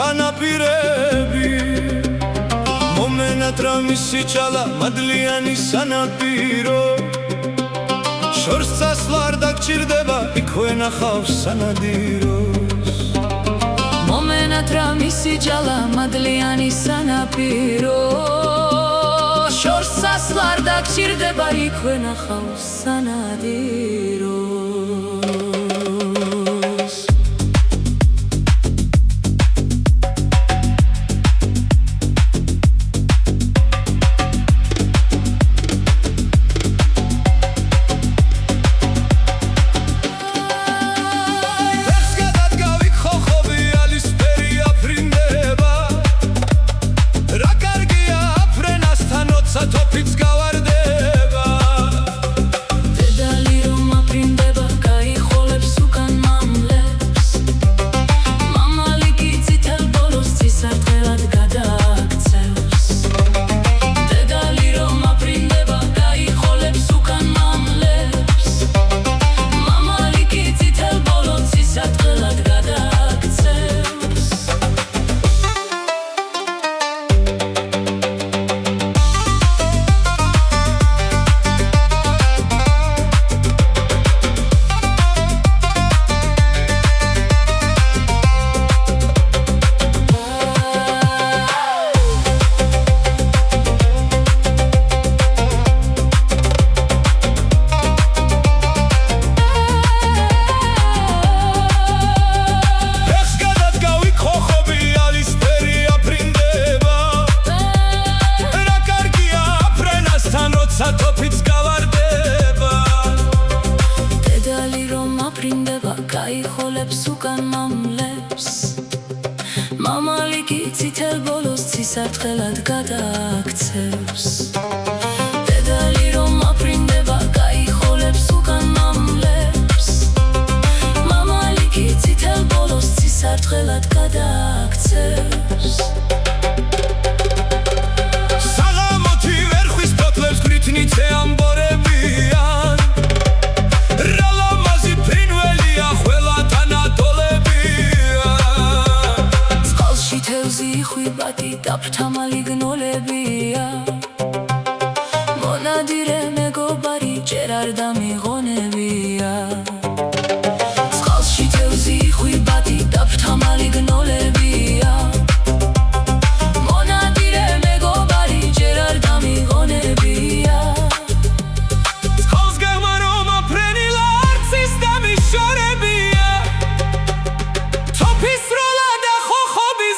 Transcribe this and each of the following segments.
ანაპირები მომენატრა მისი ჩალა მადლიანი სანაპირო შორს წასვლარ და გჭირდება იქვე ნახავს სანადიროს მომენატრა მისი ჩალა მადლიანი სანაპირო შორს წასვლარ და გჭირდება იქვე ნახავს სანადიროს გაიხოლებს უკან მამლებს მამალიკი წითელ ბოლოს ცისარტყელად გადააქცევს დედალი რომ აფრინდება გაიხოლებს უკან მამლებს მამალიკი წითელ ბოლოს ცისარტყელად გადააქცევს საღამოთი ვერხვის ფოთლებს გრითნიცე ამბორებიან ხვიბათი დაფრთამალი გნოლებია მონადირე მეგობარი ჯერ არ დამიღონებია წყალში თევზი ხვიბათი დაფრთამალი გნოლებია მონადირე მეგობარი ჯერ არ დამიღონებია წყალს გაღმა რომ აფრენილა არცის დამიშორებია თოფის როლა და ხოხობი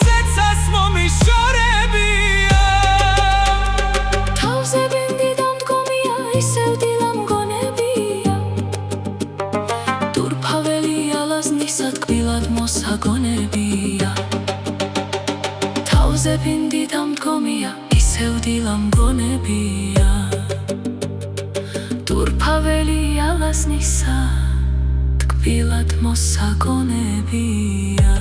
მოსაგონებია თავზე ბინდი დამდგომია ისევ დილამგონებია დურფაველი ალაზნისა ტკბილად მოსაგონებია